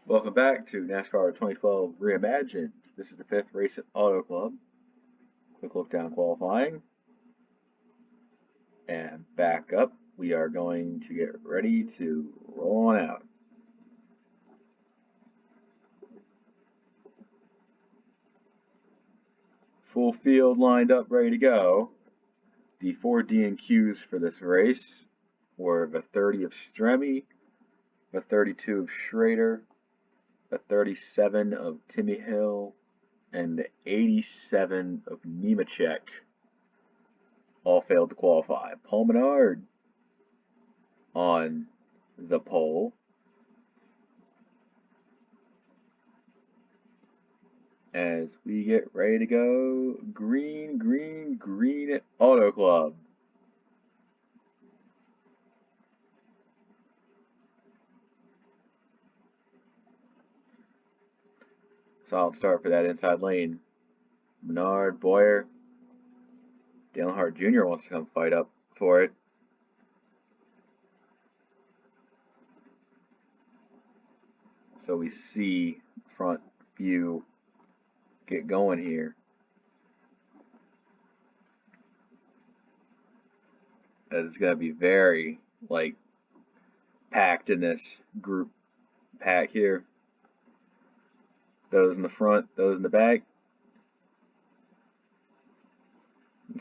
Welcome back to NASCAR 2012 Reimagined. This is the fifth race at Auto Club. Quick look down qualifying. And back up. We are going to get ready to roll on out. Full field lined up, ready to go. The 4 DNQs for this race were the 30 of Stremme, the 32 of Schrader, the 37 of Timmy Hill, and the 87 of Nemechek. All failed to qualify. Paul Menard on the pole. As we get ready to go, green, green, green at Auto Club. Solid start for that inside lane. Menard, Boyer. Dale Earnhardt Jr. wants to come fight up for it. So we see front view get going here. It's going to be very, packed in this group pack here. Those in the front, those in the back.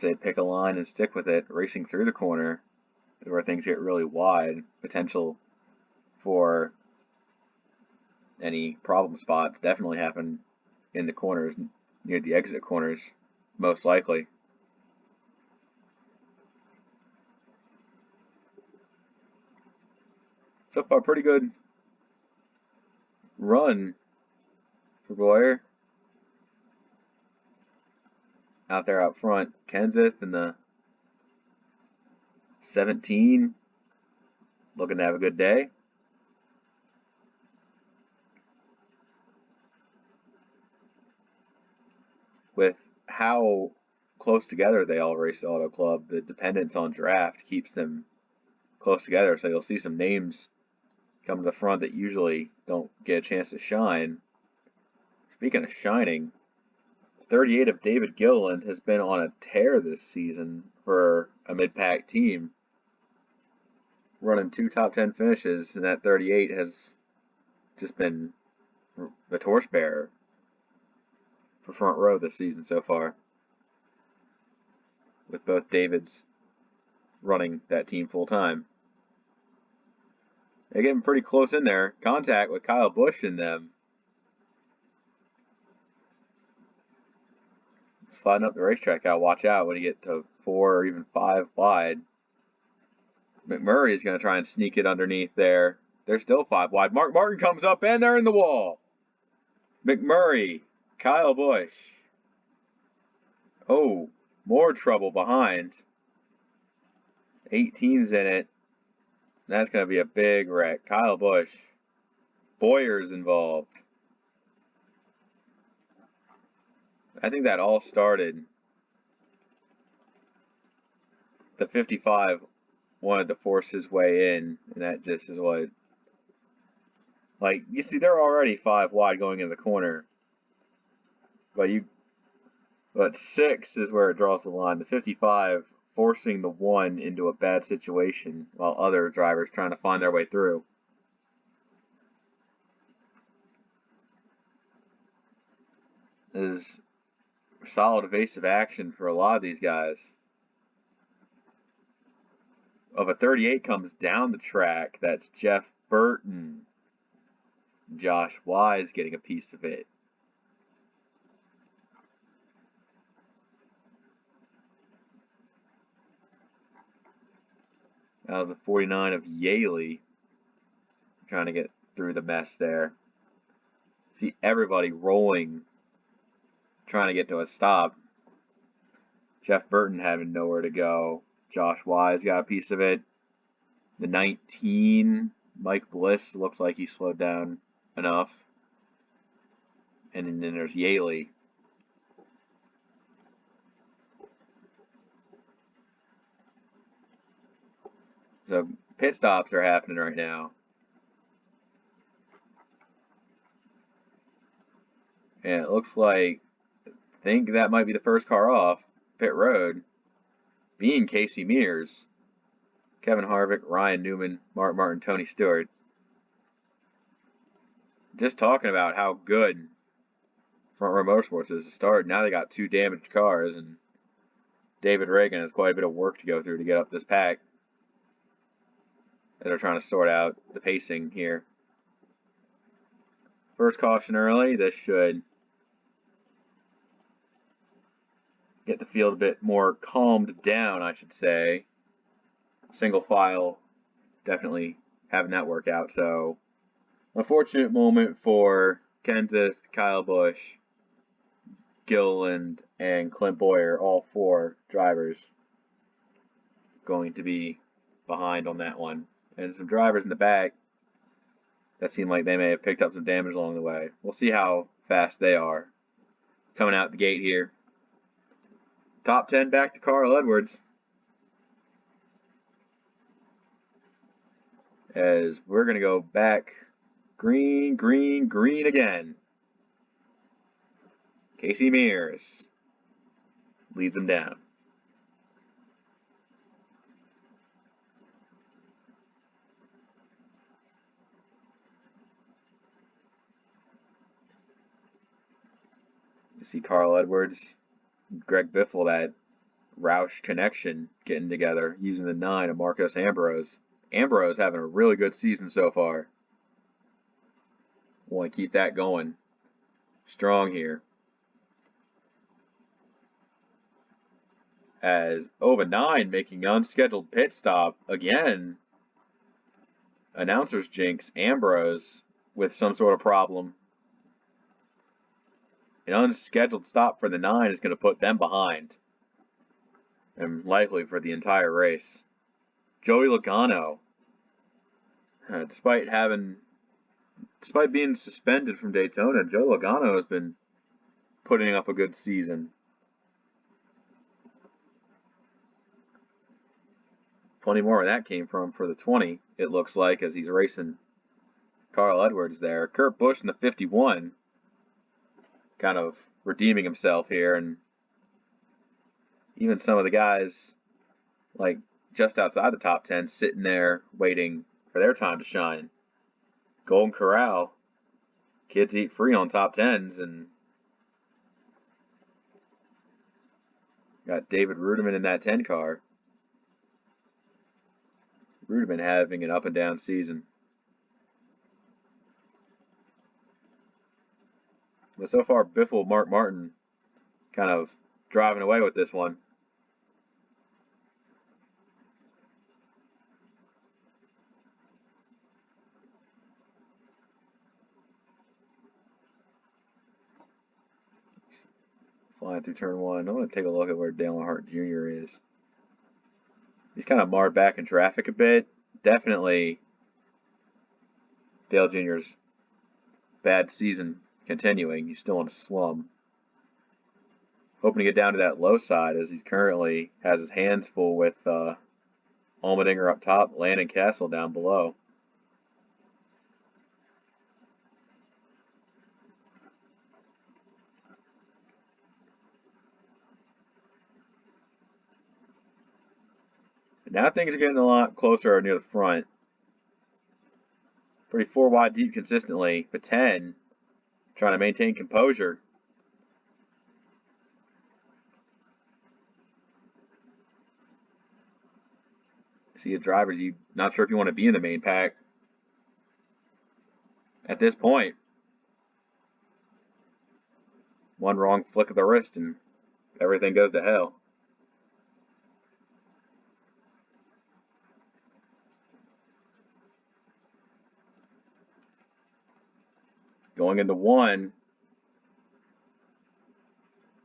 Say pick a line and stick with it. Racing through the corner is where things get really wide. Potential for any problem spots definitely happen in the corners, near the exit corners, most likely. So far, pretty good run for Boyer. Out there out front, Kenseth in the 17, looking to have a good day. With how close together they all race the Auto Club, the dependence on draft keeps them close together, so you'll see some names come to the front that usually don't get a chance to shine. Speaking of shining, 38 of David Gilliland has been on a tear this season for a mid-pack team, running 2 top 10 finishes, and that 38 has just been the torchbearer for front row this season so far, with both Davids running that team full time. They're getting pretty close in there. Contact with Kyle Busch in them. Sliding up the racetrack, gotta watch out when you get to 4 or even 5 wide. McMurray is going to try and sneak it underneath there. They're still 5 wide. Mark Martin comes up and they're in the wall. McMurray, Kyle Busch. Oh, more trouble behind. 18's in it. That's going to be a big wreck. Kyle Busch. Boyer's involved. I think that all started. The 55 wanted to force his way in, and that just is what. You see, they're already 5 wide going in the corner. But 6 is where it draws the line. The 55 forcing the 1 into a bad situation while other drivers trying to find their way through. This is solid evasive action for a lot of these guys. Of a 38 comes down the track. That's Jeff Burton. Josh Wise getting a piece of it. That was a 49 of Yaley. Trying to get through the mess there. See everybody rolling, trying to get to a stop. Jeff Burton having nowhere to go. Josh Wise got a piece of it. The 19, Mike Bliss, looks like he slowed down enough. And then there's Yaley. So pit stops are happening right now. And it looks like, I think that might be the first car off pit road, being Casey Mears, Kevin Harvick, Ryan Newman, Mark Martin, Tony Stewart. Just talking about how good Front Row Motorsports is to start. Now they got 2 damaged cars, and David Reagan has quite a bit of work to go through to get up this pack. They're trying to sort out the pacing here. First caution early. This should get the field a bit more calmed down, I should say. Single file, definitely having that work out. So, unfortunate moment for Kenseth, Kyle Busch, Gilliland, and Clint Bowyer, all 4 drivers going to be behind on that one. And some drivers in the back that seem like they may have picked up some damage along the way. We'll see how fast they are coming out the gate here. Top 10 back to Carl Edwards. As we're going to go back green, green, green again. Casey Mears leads them down. You see Carl Edwards, Greg Biffle, that Roush connection getting together, using the 9 of Marcos Ambrose. Ambrose having a really good season so far. Want to keep that going strong here. As Ova 9 making an unscheduled pit stop again. Announcers jinx Ambrose with some sort of problem. An unscheduled stop for the 9 is going to put them behind, and likely for the entire race. Joey Logano, despite being suspended from Daytona, Joey Logano has been putting up a good season. Plenty more where that came from for the 20, it looks like, as he's racing Carl Edwards there. Kurt Busch in the 51, kind of redeeming himself here, and even some of the guys, like just outside the top 10, sitting there waiting for their time to shine. Golden Corral, kids eat free on top 10s, and got David Rudiman in that 10 car. Rudiman having an up and down season. But so far, Biffle, Mark Martin kind of driving away with this one. Flying through turn 1. I want to take a look at where Dale Earnhardt Jr. is. He's kind of marred back in traffic a bit. Definitely Dale Jr.'s bad season continuing. He's still in a slum. Hoping to get down to that low side, as he currently has his hands full with Allmendinger up top, Landon Castle down below. Now things are getting a lot closer near the front. Pretty 4 wide deep consistently, but 10 trying to maintain composure. See the drivers, you not sure if you want to be in the main pack at this point. One wrong flick of the wrist and everything goes to hell. Going into 1.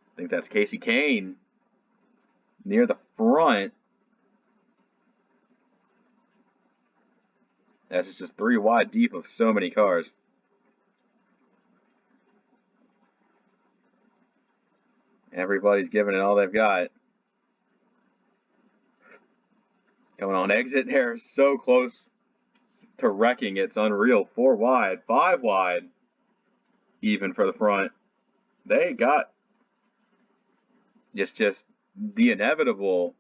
I think that's Casey Kane near the front. That's just 3 wide deep of so many cars. Everybody's giving it all they've got. Coming on exit there, so close to wrecking. It's unreal. 4 wide, 5 wide, even for the front. they got just the inevitable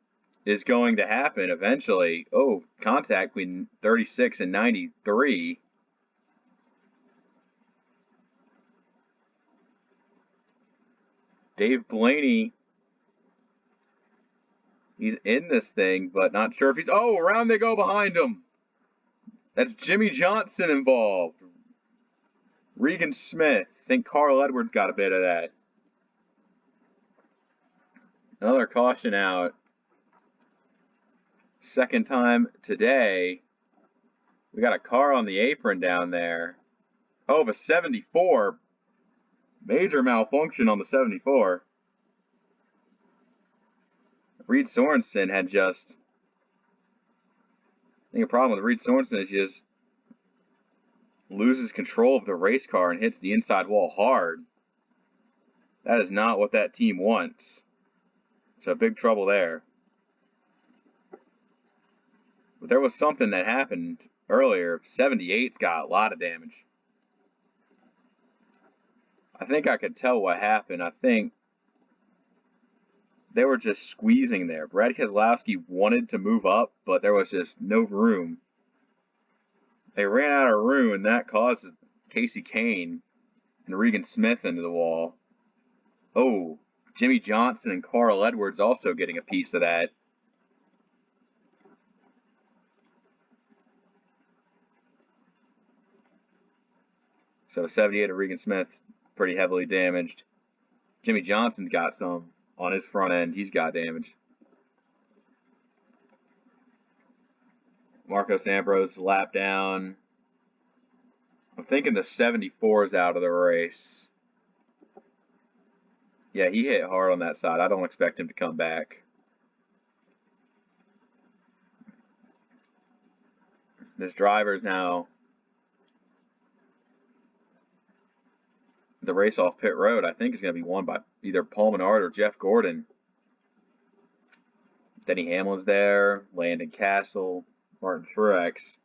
is going to happen eventually. Oh, contact between 36 and 93. Dave Blaney, he's in this thing, but not sure if he's. Oh, around they go behind him. That's Jimmy Johnson involved. Regan Smith. I think Carl Edwards got a bit of that. Another caution out. Second time today. We got a car on the apron down there. Oh, the 74. Major malfunction on the 74. Reed Sorensen had just. I think a problem with Reed Sorensen is he just loses control of the race car and hits the inside wall hard. That is not what that team wants. So big trouble there. But there was something that happened earlier. 78's got a lot of damage. I think I could tell what happened. I think they were just squeezing there. Brad Keselowski wanted to move up, but there was just no room. They ran out of room, and that caused Casey Kane and Regan Smith into the wall. Oh, Jimmy Johnson and Carl Edwards also getting a piece of that. So 78 of Regan Smith, pretty heavily damaged. Jimmy Johnson's got some on his front end. He's got damage. Marcos Ambrose lap down. I'm thinking the 74 is out of the race. Yeah, he hit hard on that side. I don't expect him to come back. This driver's now the race off pit road. I think is going to be won by either Paul Menard or Jeff Gordon. Denny Hamlin's there. Landon Castle. Martin Truex.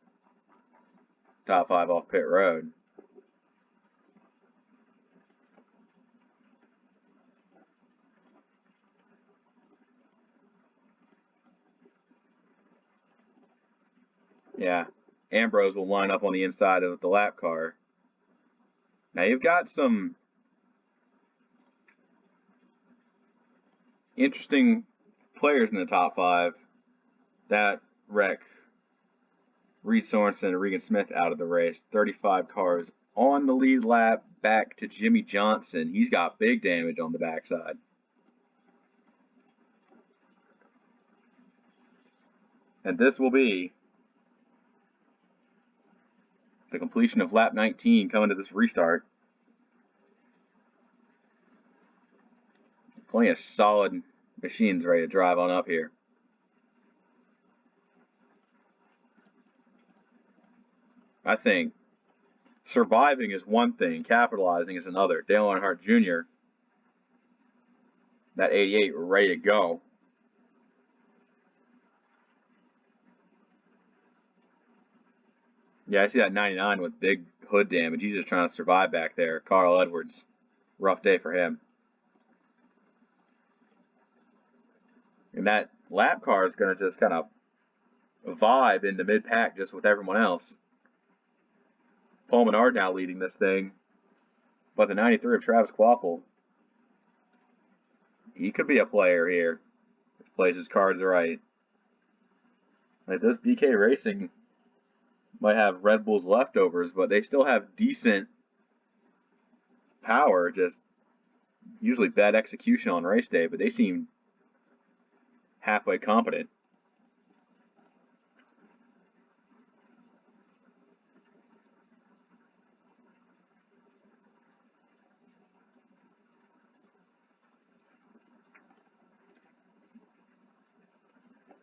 Top 5 off pit road. Yeah, Ambrose will line up on the inside of the lap car. Now you've got some interesting players in the top 5 that wreck Reed Sorensen and Regan Smith out of the race. 35 cars on the lead lap, back to Jimmy Johnson. He's got big damage on the backside. And this will be the completion of lap 19 coming to this restart. Plenty of solid machines ready to drive on up here. I think surviving is one thing, capitalizing is another. Dale Earnhardt Jr., that 88 ready to go. Yeah, I see that 99 with big hood damage. He's just trying to survive back there. Carl Edwards, rough day for him. And that lap car is going to just kind of vibe in the mid-pack just with everyone else. Paul Menard now leading this thing. But the 93 of Travis Kvapil, he could be a player here if he plays his cards right. Like this BK Racing might have Red Bull's leftovers, but they still have decent power, just usually bad execution on race day, but they seem halfway competent.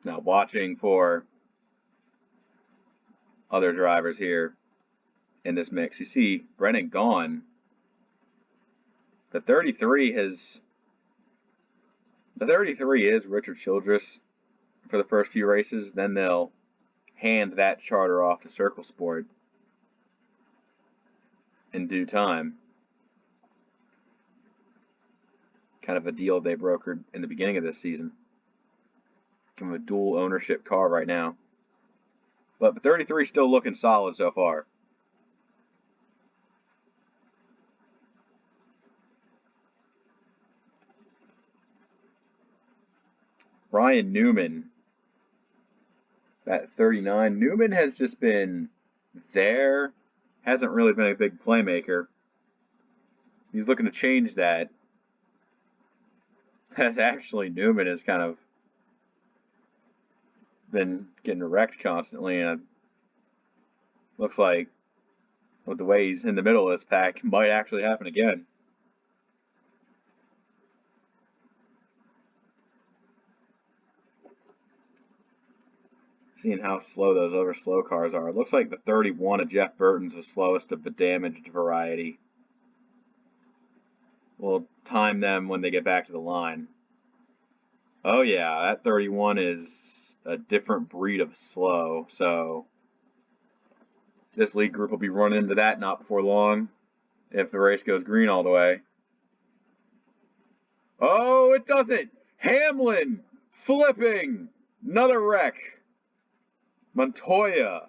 Now watching for other drivers here in this mix. You see Brennan gone. The 33 is Richard Childress for the first few races. Then they'll hand that charter off to Circle Sport in due time. kind of a deal they brokered in the beginning of this season. Kind of a dual ownership car right now. But the 33 is still looking solid so far. Ryan Newman at 39. Newman has just been there. Hasn't really been a big playmaker. He's looking to change that. As actually Newman has kind of been getting wrecked constantly, and it looks like with the way he's in the middle of this pack, might actually happen again. Seeing how slow those other slow cars are. It looks like the 31 of Jeff Burton's the slowest of the damaged variety. We'll time them when they get back to the line. Oh yeah, that 31 is a different breed of slow, so this lead group will be running into that not before long if the race goes green all the way. Oh, it doesn't! Hamlin flipping! Another wreck. Montoya.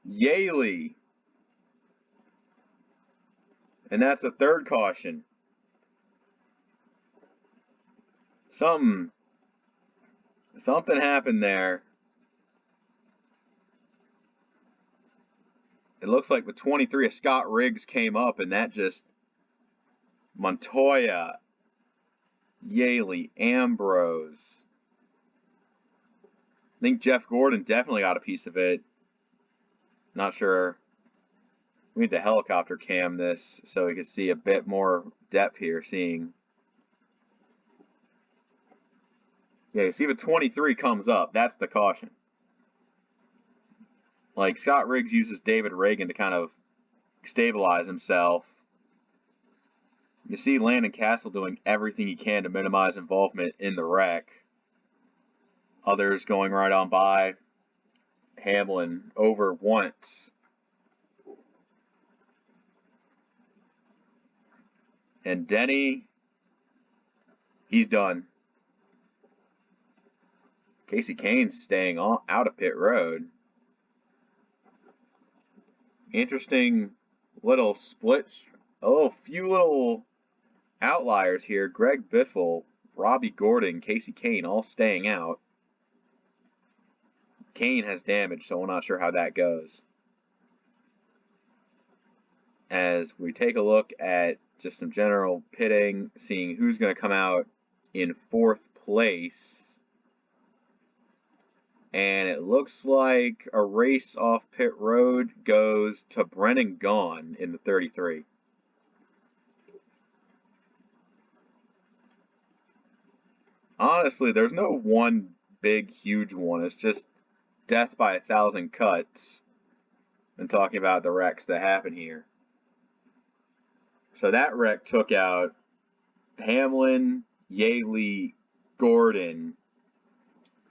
Yaley. And that's the third caution. Something happened there. It looks like the 23 of Scott Riggs came up, and that just Montoya, Yaley, Ambrose. I think Jeff Gordon definitely got a piece of it. Not sure. We need to helicopter cam this so we can see a bit more depth here, seeing. Yeah, you see the 23 comes up. That's the caution. Like, Scott Riggs uses David Reagan to kind of stabilize himself. You see Landon Castle doing everything he can to minimize involvement in the wreck. Others going right on by. Hamlin over once. And Denny, he's done. Casey Kane's staying out of pit road. Interesting little splits. Oh, few little outliers here. Greg Biffle, Robbie Gordon, Casey Kane all staying out. Kane has damage, so we're not sure how that goes. As we take a look at just some general pitting, seeing who's going to come out in fourth place. And it looks like a race off pit road goes to Brennan Gaughan in the 33. Honestly, there's no one big, huge one. It's just death by 1,000 cuts. I'm talking about the wrecks that happen here. So that wreck took out Hamlin, Yaley, Gordon.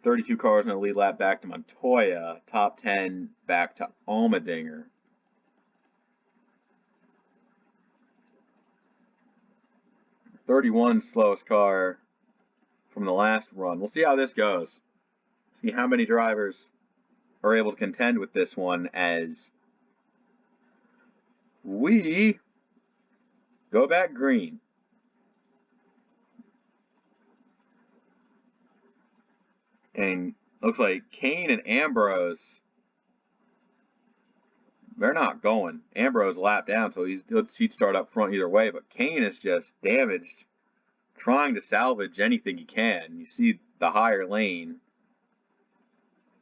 32 cars in the lead lap back to Montoya. Top 10 back to Allmendinger. .31 slowest car from the last run. We'll see how this goes. See how many drivers are able to contend with this one as we go back green. And looks like Kane and Ambrose, they're not going. Ambrose lapped down, so he'd start up front either way. But Kane is just damaged, trying to salvage anything he can. You see the higher lane.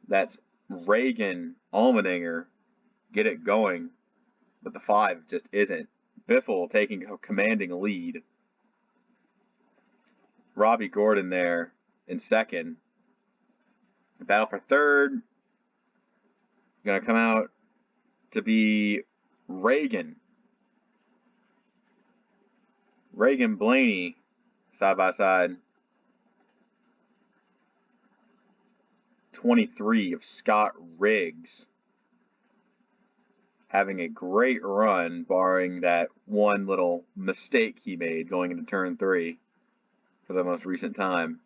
That's Reagan, Allmendinger, get it going. But the 5 just isn't. Biffle taking a commanding lead. Robbie Gordon there in second. The battle for third, going to come out to be Reagan. Reagan Blaney, side by side. 23 of Scott Riggs. having a great run, barring that one little mistake he made going into turn 3 for the most recent time.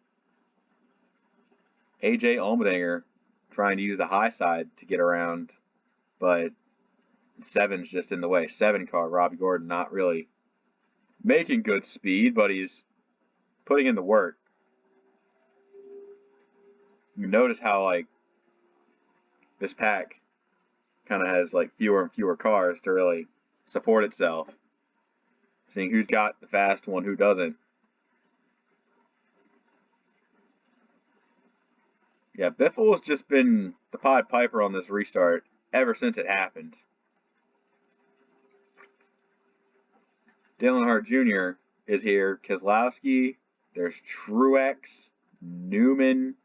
AJ Allmendinger trying to use the high side to get around, but 7's just in the way. 7 car, Robbie Gordon, not really making good speed, but he's putting in the work. You notice how, like, this pack kind of has, like, fewer and fewer cars to really support itself. Seeing who's got the fast one, who doesn't. Yeah, Biffle has just been the Pied Piper on this restart ever since it happened. Dale Earnhardt Jr. is here. Keselowski, there's Truex, Newman.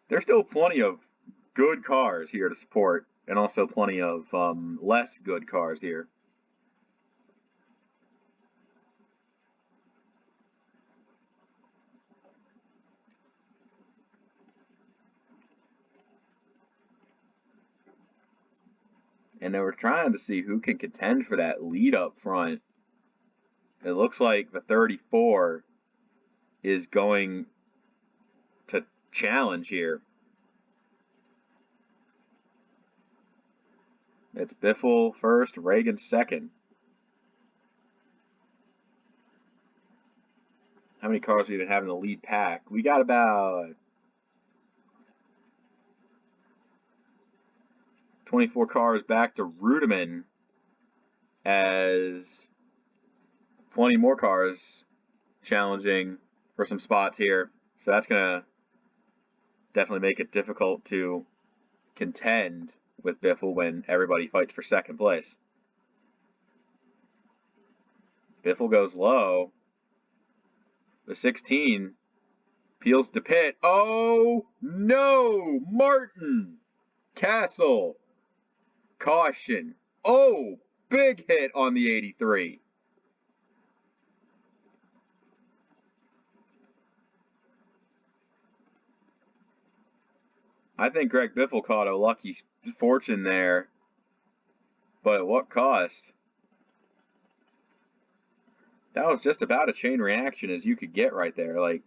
There's still plenty of good cars here to support, and also plenty of less good cars here. And they were trying to see who can contend for that lead up front. It looks like the 34 is going to challenge here. It's Biffle first, Reagan second. How many cars do we even have in the lead pack? We got about 24 cars back to Rudeman, as plenty more cars challenging for some spots here. So that's going to definitely make it difficult to contend with Biffle when everybody fights for second place. Biffle goes low. The 16 peels to pit. Oh, no! Martin! Castle! Caution. Oh, big hit on the 83. I think Greg Biffle caught a lucky fortune there, but at what cost? That was just about a chain reaction as you could get right there. Like,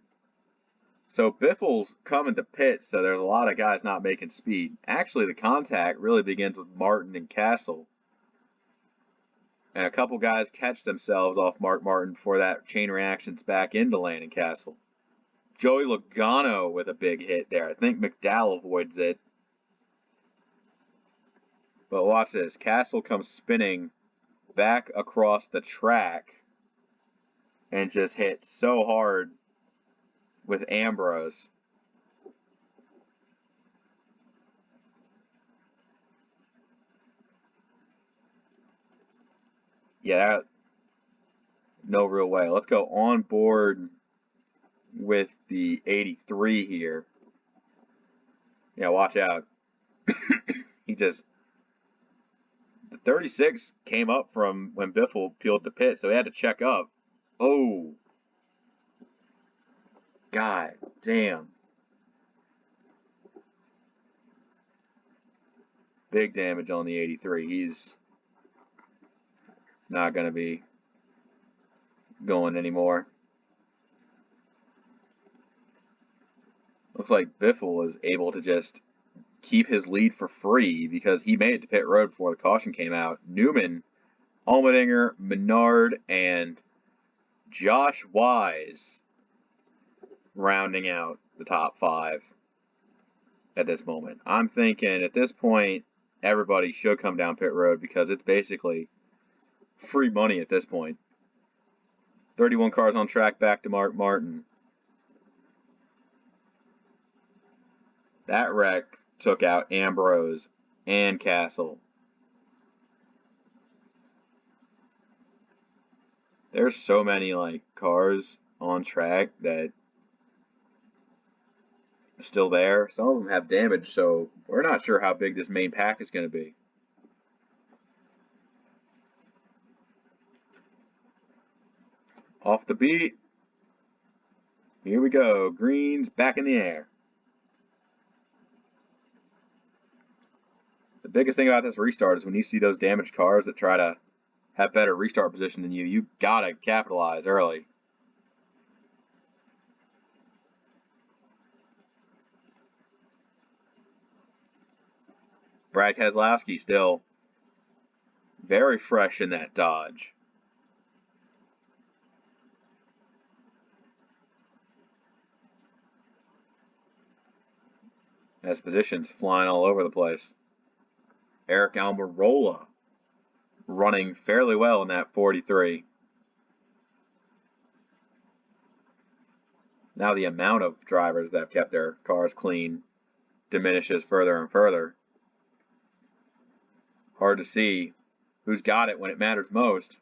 so Biffle's coming to pit, so there's a lot of guys not making speed. Actually, the contact really begins with Martin and Castle. And a couple guys catch themselves off Mark Martin before that chain reaction's back into Landon Castle. Joey Logano with a big hit there. I think McDowell avoids it. But watch this. Castle comes spinning back across the track and just hit so hard with Ambrose. Yeah, no real way. Let's go on board with the 83 here. Yeah, watch out. He just... The 36 came up from when Biffle peeled the pit, so he had to check up. Oh. God damn. Big damage on the 83. He's not going to be going anymore. Looks like Biffle was able to just keep his lead for free because he made it to pit road before the caution came out. Newman, Allmendinger, Menard, and Josh Wise rounding out the top 5 at this moment. I'm thinking at this point, everybody should come down pit road because it's basically free money at this point. 31 cars on track back to Mark Martin. That wreck took out Ambrose and Castle. There's so many like cars on track that are still there. Some of them have damage, so we're not sure how big this main pack is going to be. Off the beat. Here we go. Green's back in the air. The biggest thing about this restart is when you see those damaged cars that try to have better restart position than you, you gotta capitalize early. Brad Keselowski still very fresh in that Dodge. Has positions flying all over the place. Eric Almirola running fairly well in that 43. Now the amount of drivers that have kept their cars clean diminishes further and further. Hard to see who's got it when it matters most.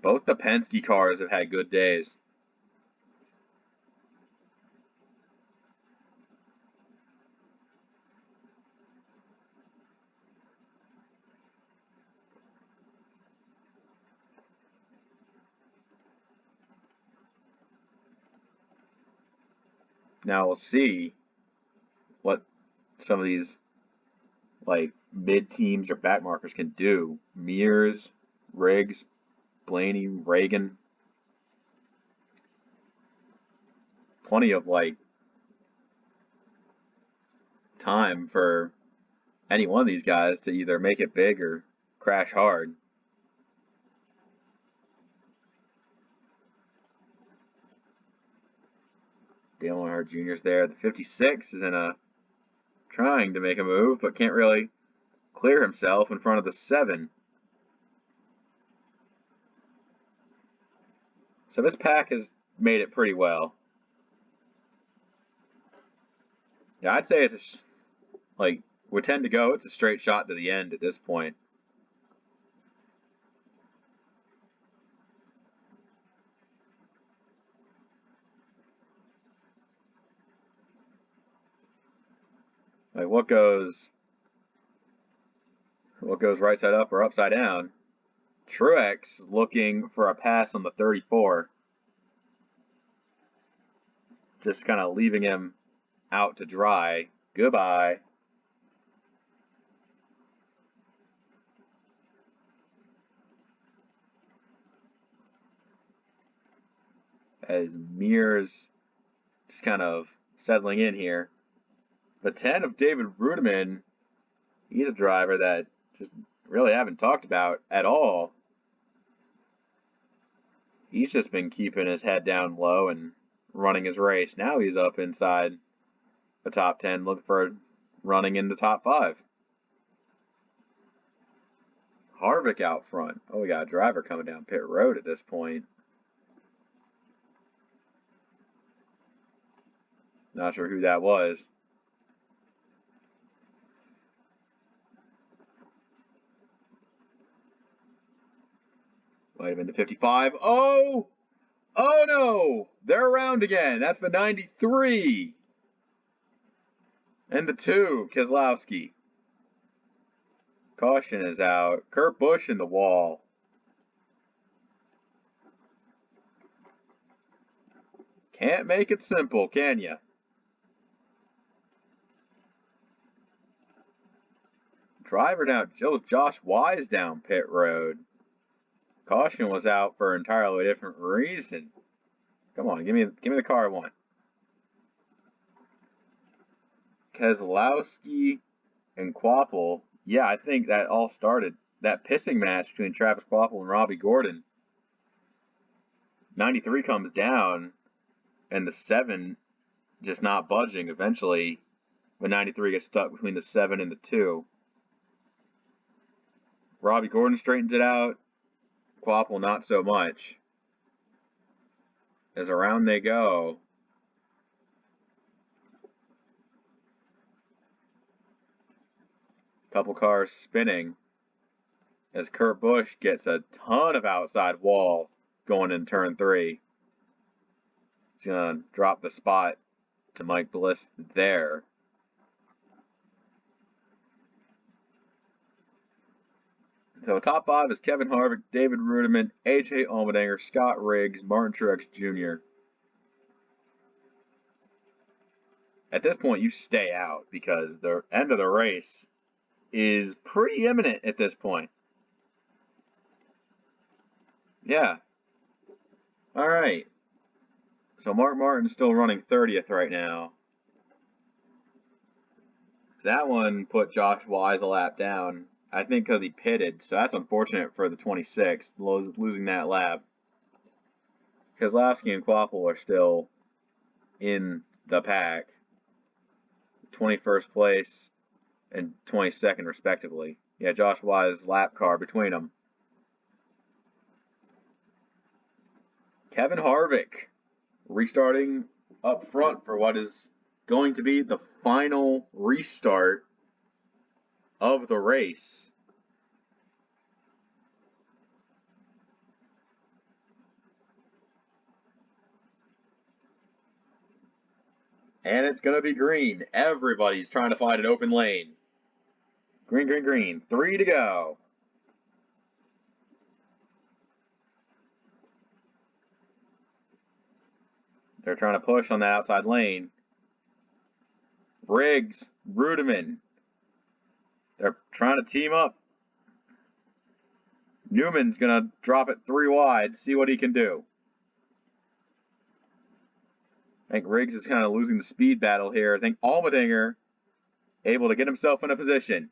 Both the Penske cars have had good days. Now we'll see what some of these like mid teams or back markers can do. Mears, Riggs, Blaney, Reagan. Plenty of like time for any one of these guys to either make it big or crash hard. Dale Earnhardt Jr.'s there. The 56 is trying to make a move, but can't really clear himself in front of the 7. So this pack has made it pretty well. Yeah, I'd say it's with 10 to go, it's a straight shot to the end at this point. Like what goes right side up or upside down? Truex looking for a pass on the 34. Just kind of leaving him out to dry. Goodbye. As Mears just kind of settling in here. The 10 of David Rudiman, he's a driver that just really haven't talked about at all. He's just been keeping his head down low and running his race. Now he's up inside the top 10, looking for running in the top 5. Harvick out front. Oh, we got a driver coming down pit road at this point. Not sure who that was. Might have been the 55. Oh! Oh no! They're around again. That's the 93. And the 2, Keselowski. Caution is out. Kurt Busch in the wall. Can't make it simple, can ya? Driver down. Josh Wise down pit road. Caution was out for an entirely different reason. Come on, give me the car I want. Keselowski and Quapple. Yeah, I think that all started that pissing match between Travis Quapple and Robbie Gordon. 93 comes down, and the 7 just not budging. Eventually, when 93 gets stuck between the 7 and the 2. Robbie Gordon straightens it out. Quapple not so much. As around they go. Couple cars spinning as Kurt Busch gets a ton of outside wall going in turn 3. He's going to drop the spot to Mike Bliss there. So top 5 is Kevin Harvick, David Rudiman, AJ Allmendinger, Scott Riggs, Martin Truex Jr. At this point, you stay out because the end of the race is pretty imminent at this point. Yeah. All right. So Mark Martin's still running 30th right now. That one put Josh Wise a lap down, I think because he pitted, so that's unfortunate for the 26th, losing that lap. Keselowski and Kvapil are still in the pack, 21st place and 22nd respectively. Yeah, Josh Wise lap car between them. Kevin Harvick restarting up front for what is going to be the final restart of the race. And it's going to be green. Everybody's trying to find an open lane. Green, green, green. 3 to go. They're trying to push on that outside lane. Riggs, Rudiman. They're trying to team up. Newman's going to drop it 3 wide, see what he can do. I think Riggs is kind of losing the speed battle here. I think Allmendinger able to get himself in a position.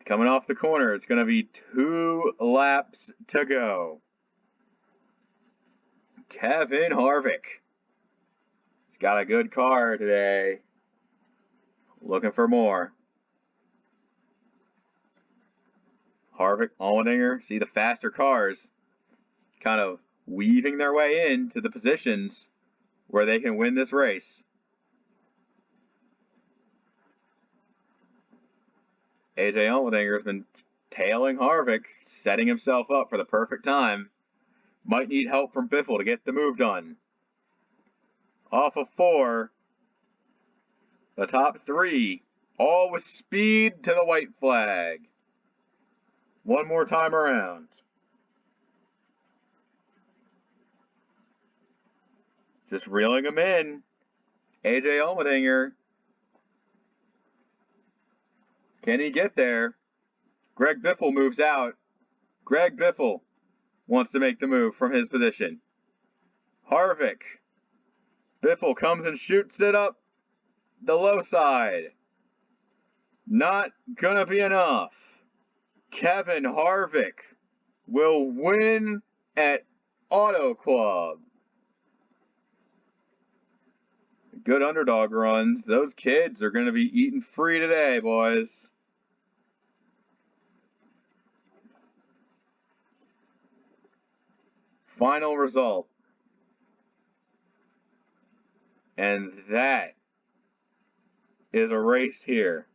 Coming off the corner, it's going to be 2 laps to go. Kevin Harvick. He's got a good car today. Looking for more. Harvick, Allmendinger, see the faster cars kind of weaving their way into the positions where they can win this race. AJ Allmendinger has been tailing Harvick, setting himself up for the perfect time. Might need help from Biffle to get the move done. Off of 4. The top 3, all with speed to the white flag. One more time around. Just reeling them in. AJ Allmendinger. Can he get there? Greg Biffle moves out. Greg Biffle wants to make the move from his position. Harvick. Biffle comes and shoots it up the low side. Not gonna be enough. Kevin Harvick will win at Auto Club. Good underdog runs. Those kids are going to be eating free today, boys. Final result. And that is a race here.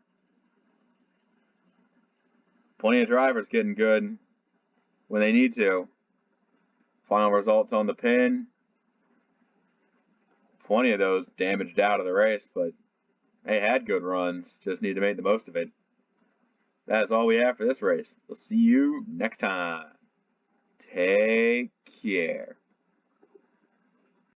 Plenty of drivers getting good when they need to. Final results on the pin. Plenty of those damaged out of the race, but they had good runs. Just need to make the most of it. That's all we have for this race. We'll see you next time. Take care.